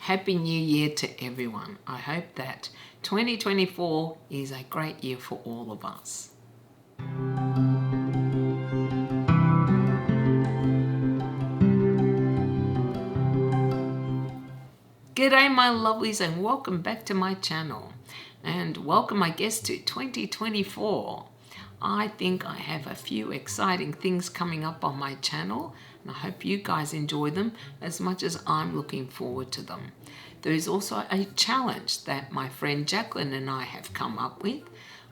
Happy New Year to everyone. I hope that 2024 is a great year for all of us. G'day my lovelies and welcome back to my channel. And welcome I guess to 2024. I think I have a few exciting things coming up on my channel and I hope you guys enjoy them as much as I'm looking forward to them. There is also a challenge that my friend Jacqueline and I have come up with,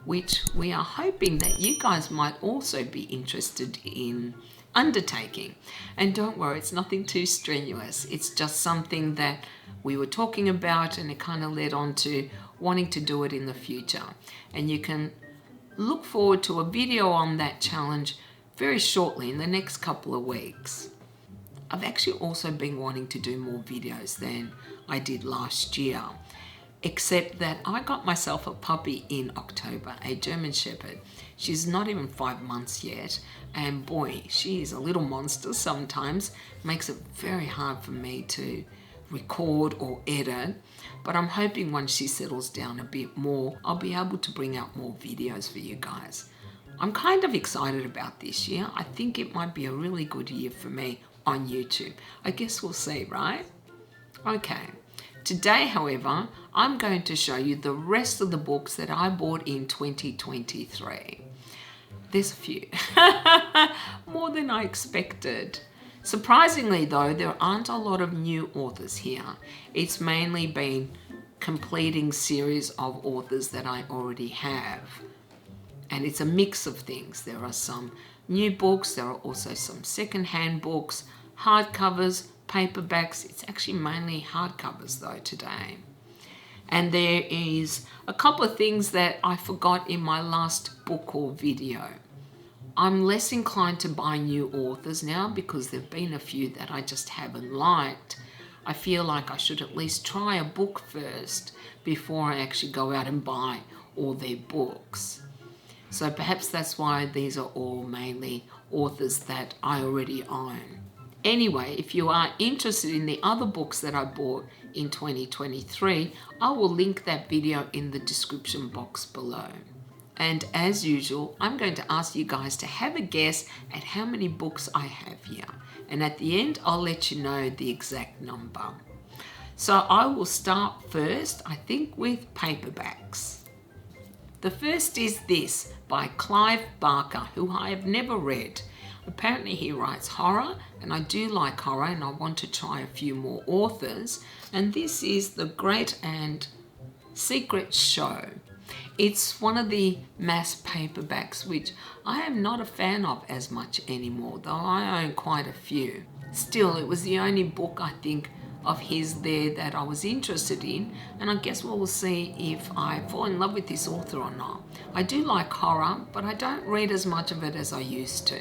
which we are hoping that you guys might also be interested in undertaking. And don't worry, it's nothing too strenuous. It's just something that we were talking about and it kind of led on to wanting to do it in the future. And you can look forward to a video on that challenge very shortly in the next couple of weeks. I've actually also been wanting to do more videos than I did last year, except that I got myself a puppy in October, a German Shepherd. She's not even 5 months yet, and boy, she is a little monster sometimes. Makes it very hard for me to record or edit, but I'm hoping once she settles down a bit more, I'll be able to bring out more videos for you guys. I'm kind of excited about this year. I think it might be a really good year for me on YouTube. I guess we'll see, right? Okay. Today, however, I'm going to show you the rest of the books that I bought in 2023. There's a few. More than I expected. Surprisingly though, there aren't a lot of new authors here. It's mainly been completing series of authors that I already have. And it's a mix of things. There are some new books, there are also some secondhand books, hardcovers, paperbacks. It's actually mainly hardcovers though today. And there is a couple of things that I forgot in my last book haul video. I'm less inclined to buy new authors now because there have been a few that I just haven't liked. I feel like I should at least try a book first before I actually go out and buy all their books. So perhaps that's why these are all mainly authors that I already own. Anyway, if you are interested in the other books that I bought in 2023, I will link that video in the description box below. And as usual, I'm going to ask you guys to have a guess at how many books I have here. And at the end, I'll let you know the exact number. So I will start first, I think, with paperbacks. The first is this by Clive Barker, who I have never read. Apparently he writes horror, and I do like horror, and I want to try a few more authors. And this is The Great and Secret Show. It's one of the mass paperbacks, which I am not a fan of as much anymore, though I own quite a few. Still, it was the only book I think of his there that I was interested in, and I guess we'll see if I fall in love with this author or not. I do like horror, but I don't read as much of it as I used to.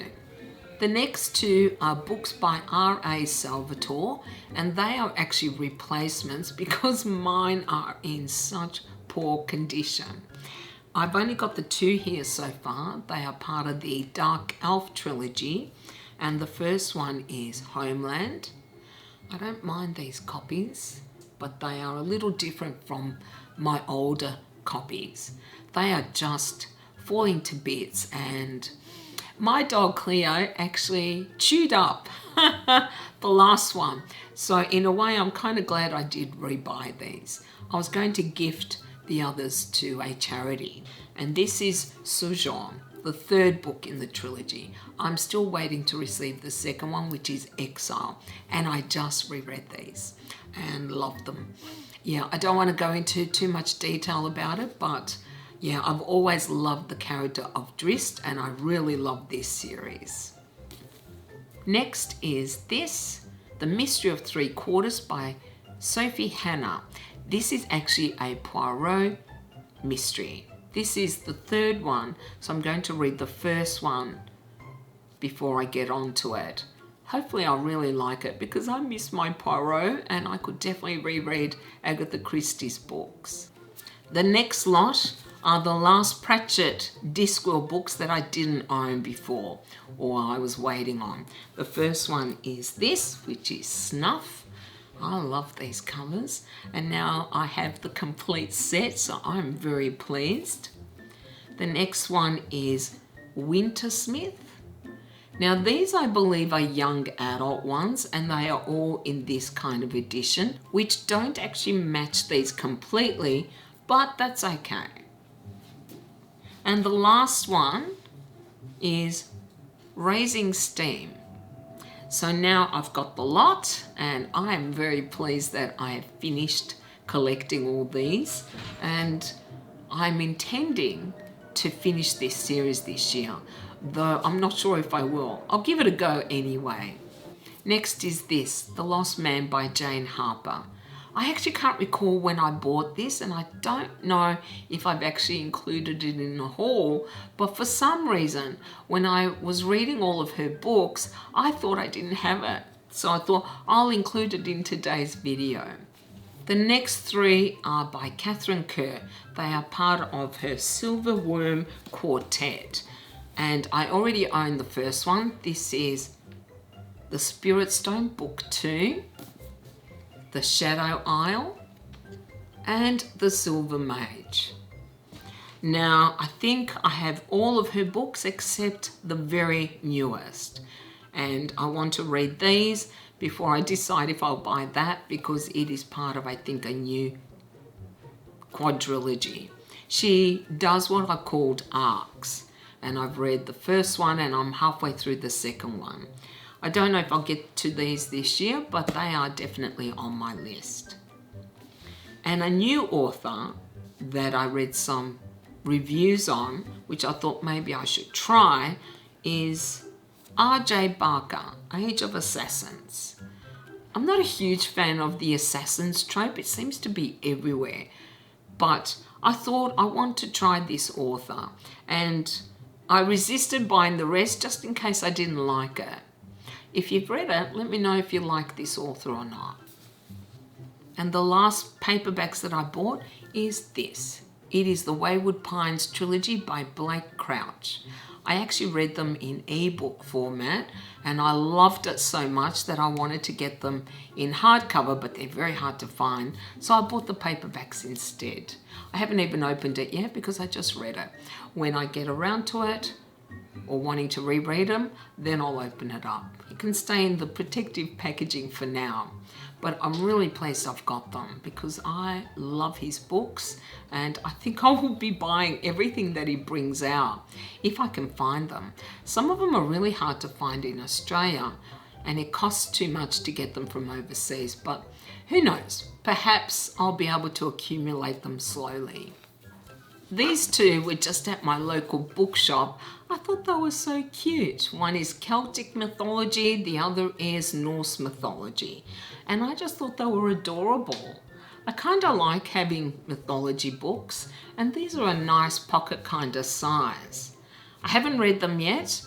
The next two are books by R.A. Salvatore, and they are actually replacements because mine are in such poor condition. I've only got the two here so far. They are part of the Dark Elf trilogy, and the first one is Homeland. I don't mind these copies, but they are a little different from my older copies. They are just falling to bits, and my dog Cleo actually chewed up the last one. So in a way, I'm kind of glad I did rebuy these. I was going to gift the others to a charity. And this is Sojourn, the third book in the trilogy. I'm still waiting to receive the second one, which is Exile. And I just reread these and loved them. Yeah, I don't want to go into too much detail about it, but yeah, I've always loved the character of Drizzt, and I really love this series. Next is this, The Mystery of Three Quarters by Sophie Hannah. This is actually a Poirot mystery. This is the third one, so I'm going to read the first one before I get on to it. Hopefully I'll really like it because I miss my Poirot and I could definitely reread Agatha Christie's books. The next lot are the last Pratchett Discworld books that I didn't own before or I was waiting on. The first one is this, which is Snuff. I love these covers, and now I have the complete set, so I'm very pleased. The next one is Wintersmith. Now these I believe are young adult ones, and they are all in this kind of edition, which don't actually match these completely, but that's okay. And the last one is Raising Steam. So now I've got the lot, and I am very pleased that I have finished collecting all these, and I'm intending to finish this series this year, though I'm not sure if I will. I'll give it a go anyway. Next is this, The Lost Man by Jane Harper. I actually can't recall when I bought this, and I don't know if I've actually included it in the haul, but for some reason, when I was reading all of her books, I thought I didn't have it. So I thought I'll include it in today's video. The next three are by Catherine Kerr. They are part of her Silver Worm Quartet. And I already own the first one. This is The Spirit Stone, Book 2. The Shadow Isle, and The Silver Mage. Now, I think I have all of her books except the very newest, and I want to read these before I decide if I'll buy that, because it is part of, I think, a new quadrilogy. She does what are called arcs, and I've read the first one and I'm halfway through the second one. I don't know if I'll get to these this year, but they are definitely on my list. And a new author that I read some reviews on, which I thought maybe I should try, is R.J. Barker, Age of Assassins. I'm not a huge fan of the assassins trope. It seems to be everywhere. But I thought I want to try this author, and I resisted buying the rest just in case I didn't like it. If you've read it, let me know if you like this author or not. And the last paperbacks that I bought is this. It is the Wayward Pines trilogy by Blake Crouch. I actually read them in ebook format, and I loved it so much that I wanted to get them in hardcover, but they're very hard to find, so I bought the paperbacks instead. I haven't even opened it yet because I just read it. When I get around to it, or wanting to reread them, then I'll open it up. It can stay in the protective packaging for now, but I'm really pleased I've got them because I love his books, and I think I will be buying everything that he brings out if I can find them. Some of them are really hard to find in Australia, and it costs too much to get them from overseas, but who knows, perhaps I'll be able to accumulate them slowly. These two were just at my local bookshop. I thought they were so cute. One is Celtic mythology, the other is Norse mythology. And I just thought they were adorable. I kind of like having mythology books, and these are a nice pocket kind of size. I haven't read them yet,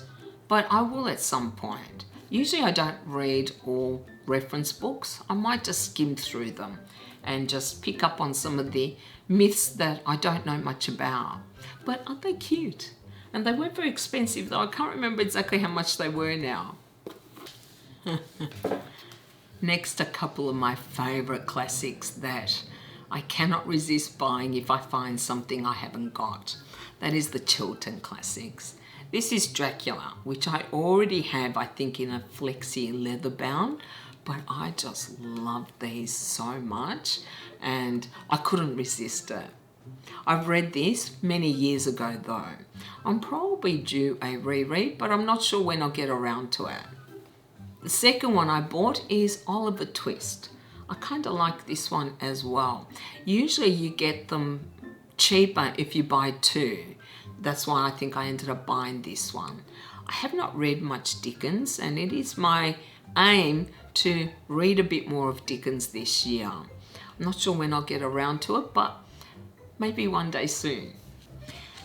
but I will at some point. Usually I don't read all reference books. I might just skim through them and just pick up on some of the myths that I don't know much about. But aren't they cute? And they weren't very expensive, though I can't remember exactly how much they were now. Next, a couple of my favourite classics that I cannot resist buying if I find something I haven't got. That is the Chiltern Classics. This is Dracula, which I already have, I think, in a flexi leather bound, but I just love these so much and I couldn't resist it. I've read this many years ago though. I'm probably due a reread, but I'm not sure when I'll get around to it. The second one I bought is Oliver Twist. I kind of like this one as well. Usually you get them cheaper if you buy two. That's why I think I ended up buying this one. I have not read much Dickens, and it is my aim to read a bit more of Dickens this year. I'm not sure when I'll get around to it, but maybe one day soon.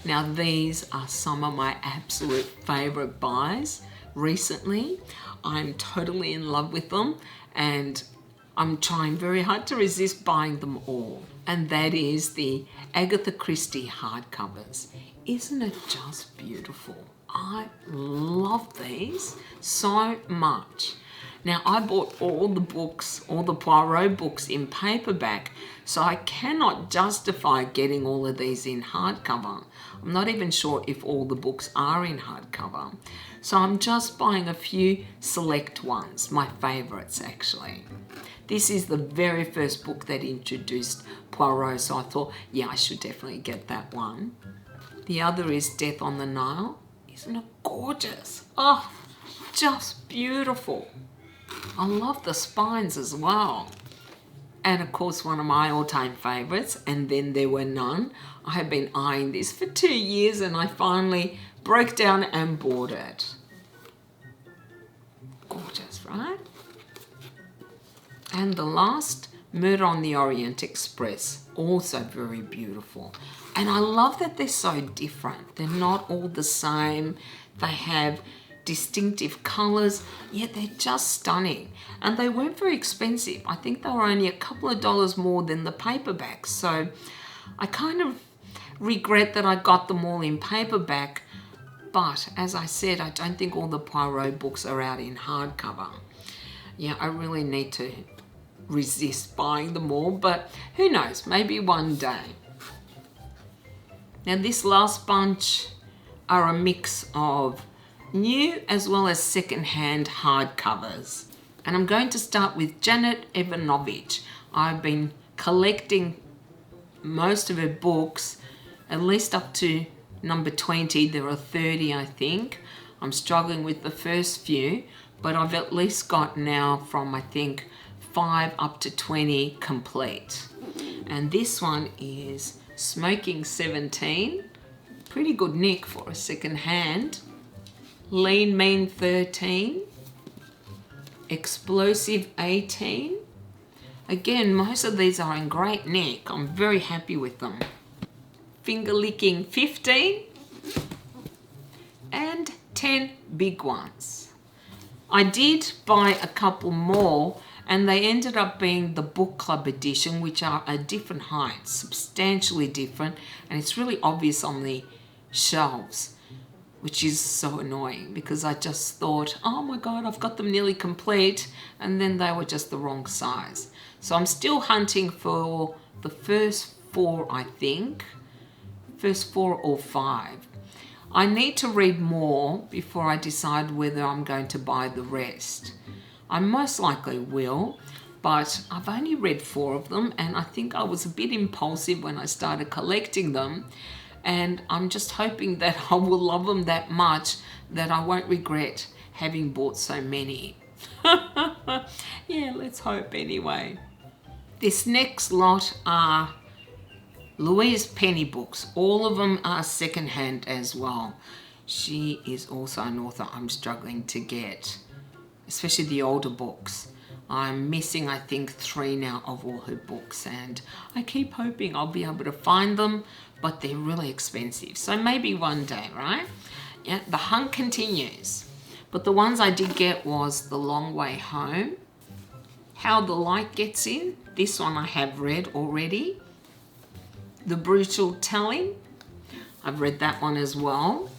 Now these are some of my absolute favourite buys recently. I'm totally in love with them, and I'm trying very hard to resist buying them all. And that is the Agatha Christie hardcovers. Isn't it just beautiful? I love these so much. Now, I bought all the books, all the Poirot books in paperback, so I cannot justify getting all of these in hardcover. I'm not even sure if all the books are in hardcover. So I'm just buying a few select ones, my favorites actually. This is the very first book that introduced Poirot, so I thought, yeah, I should definitely get that one. The other is Death on the Nile. Isn't it gorgeous? Oh, just beautiful. I love the spines as well. And of course, one of my all-time favorites, And Then There Were None. I have been eyeing this for 2 years and I finally broke down and bought it. Gorgeous, right? And the last, Murder on the Orient Express, also very beautiful. And I love that they're so different. They're not all the same. They have distinctive colours, yet they're just stunning. And they weren't very expensive. I think they were only a couple of dollars more than the paperbacks. So I kind of regret that I got them all in paperback. But as I said, I don't think all the Poirot books are out in hardcover. Yeah, I really need to resist buying them all, but who knows, maybe one day. Now this last bunch are a mix of new as well as second-hand hardcovers. And I'm going to start with Janet Evanovich. I've been collecting most of her books, at least up to number 20. There are 30, I think. I'm struggling with the first few, but I've at least got now from, I think, 5 up to 20 complete. And this one is Smoking 17. Pretty good nick for a second hand. Lean Mean 13. Explosive 18. Again, most of these are in great nick. I'm very happy with them. Finger Licking 15. And 10 big ones. I did buy a couple more and they ended up being the book club edition, which are a different height, substantially different, and it's really obvious on the shelves, which is so annoying because I just thought, oh my God, I've got them nearly complete, and then they were just the wrong size. So I'm still hunting for the first 4, I think, first 4 or 5. I need to read more before I decide whether I'm going to buy the rest. I most likely will, but I've only read 4 of them and I think I was a bit impulsive when I started collecting them, and I'm just hoping that I will love them that much that I won't regret having bought so many. Yeah, let's hope anyway. This next lot are Louise Penny books. All of them are secondhand as well. She is also an author I'm struggling to get, especially the older books. I'm missing, I think, 3 now of all her books, and I keep hoping I'll be able to find them, but they're really expensive. So maybe one day, right? Yeah, the hunt continues. But the ones I did get was The Long Way Home, How the Light Gets In. This one I have read already. The Brutal Telling. I've read that one as well.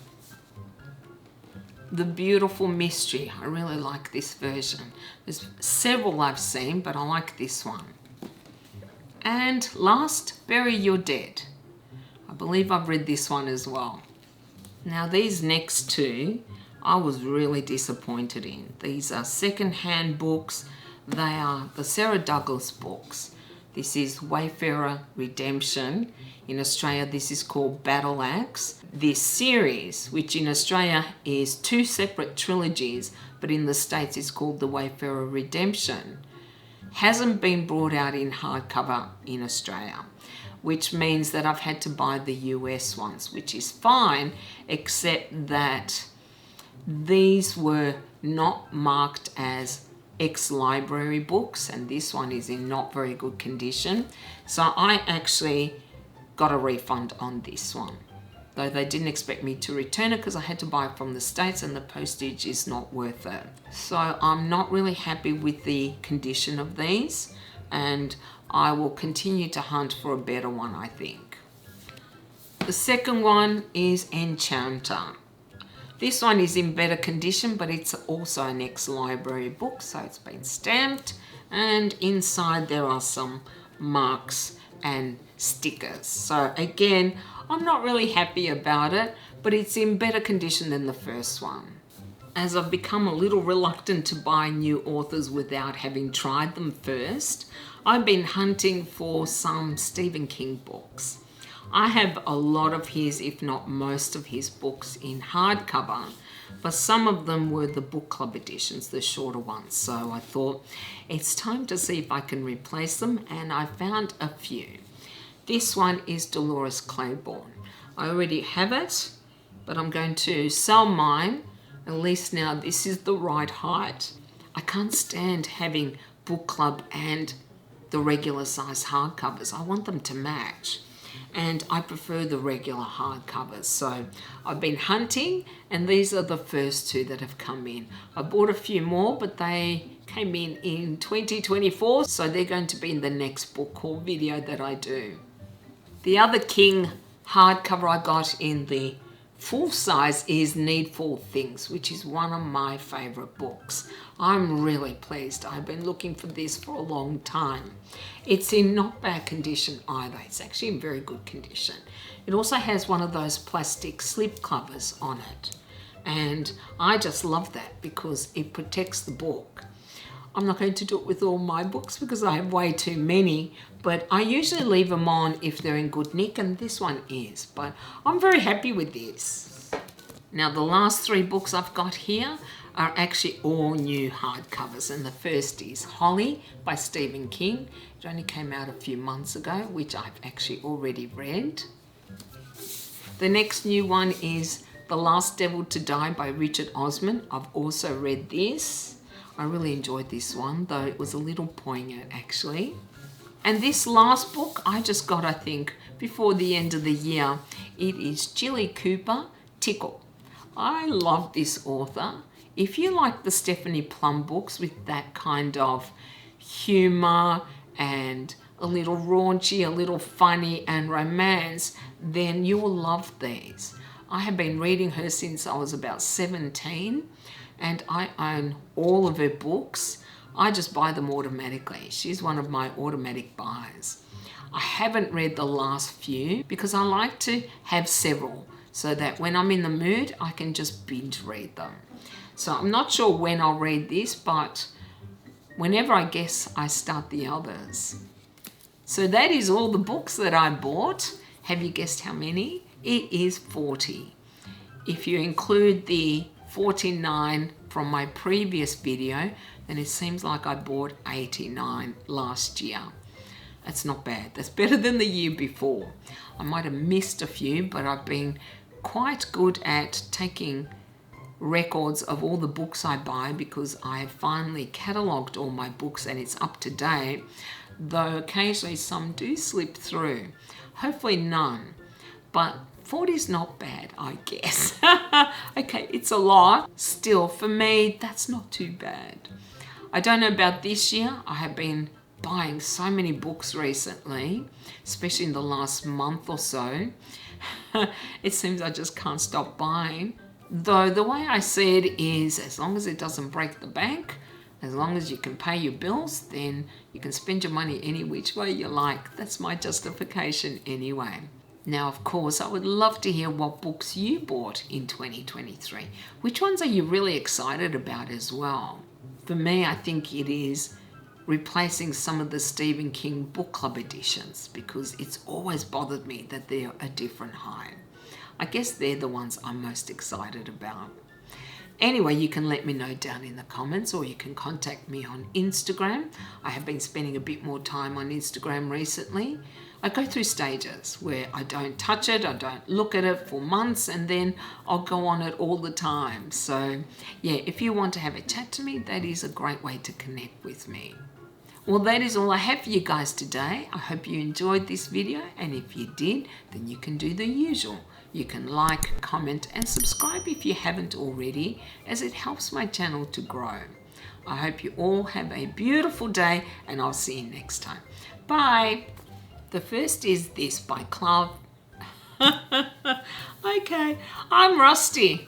The Beautiful Mystery. I really like this version. There's several I've seen, but I like this one. And last, Bury Your Dead. I believe I've read this one as well. Now these next 2, I was really disappointed in. These are second-hand books. They are the Sarah Douglas books. This is Wayfarer Redemption. In Australia, this is called Battle Axe. This series, which in Australia is 2 separate trilogies, but in the States is called The Wayfarer Redemption, hasn't been brought out in hardcover in Australia, which means that I've had to buy the US ones, which is fine, except that these were not marked as ex-library books, and this one is in not very good condition. So I actually got a refund on this one, though they didn't expect me to return it because I had to buy it from the States and the postage is not worth it. So I'm not really happy with the condition of these, and I will continue to hunt for a better one, I think. The second one is Enchanter. This one is in better condition, but it's also an ex-library book, so it's been stamped, and inside there are some marks and stickers. So again, I'm not really happy about it, but it's in better condition than the first one. As I've become a little reluctant to buy new authors without having tried them first, I've been hunting for some Stephen King books. I have a lot of his, if not most of his books in hardcover, but some of them were the book club editions, the shorter ones. So I thought it's time to see if I can replace them, and I found a few. This one is Dolores Claiborne. I already have it, but I'm going to sell mine. At least now this is the right height. I can't stand having book club and the regular size hardcovers. I want them to match, and I prefer the regular hardcovers. So I've been hunting, and these are the first two that have come in. I bought a few more, but they came in 2024, so they're going to be in the next book haul video that I do. The other King hardcover I got in the full size is Needful Things, which is one of my favorite books. I'm really pleased. I've been looking for this for a long time. It's in not bad condition either. It's actually in very good condition. It also has one of those plastic slip covers on it, and I just love that because it protects the book. I'm not going to do it with all my books because I have way too many, but I usually leave them on if they're in good nick, and this one is. But I'm very happy with this. Now, the last three books I've got here are actually all new hardcovers, and the first is Holly by Stephen King. It only came out a few months ago, which I've actually already read. The next new one is The Last Devil to Die by Richard Osman. I've also read this. I really enjoyed this one, though it was a little poignant actually. And this last book I just got, I think, before the end of the year. It is Jilly Cooper, Tickle. I love this author. If you like the Stephanie Plum books with that kind of humor and a little raunchy, a little funny and romance, then you will love these. I have been reading her since I was about 17, and I own all of her books. I just buy them automatically. She's one of my automatic buys. I haven't read the last few because I like to have several so that when I'm in the mood, I can just binge read them. So I'm not sure when I'll read this, but whenever I guess I start the others. So that is all the books that I bought. Have you guessed how many? It is 40. If you include the 49 from my previous video, then it seems like I bought 89 last year. That's not bad. That's better than the year before. I might have missed a few, but I've been quite good at taking records of all the books I buy because I have finally catalogued all my books and it's up to date, though occasionally some do slip through. Hopefully none, but 40 is not bad, I guess. Okay, it's a lot. Still, for me, that's not too bad. I don't know about this year. I have been buying so many books recently, especially in the last month or so. It seems I just can't stop buying. Though the way I see it is, as long as it doesn't break the bank, as long as you can pay your bills, then you can spend your money any which way you like. That's my justification anyway. Now, of course, I would love to hear what books you bought in 2023. Which ones are you really excited about as well? For me, I think it is replacing some of the Stephen King book club editions because it's always bothered me that they're a different height. I guess they're the ones I'm most excited about. Anyway, you can let me know down in the comments, or you can contact me on Instagram. I have been spending a bit more time on Instagram recently. I go through stages where I don't touch it, I don't look at it for months, and then I'll go on it all the time. So yeah, if you want to have a chat to me, that is a great way to connect with me. Well, that is all I have for you guys today. I hope you enjoyed this video, and if you did, then you can do the usual. You can like, comment, and subscribe if you haven't already, as it helps my channel to grow. I hope you all have a beautiful day, and I'll see you next time. Bye. The first is this by Clive. Okay, I'm rusty.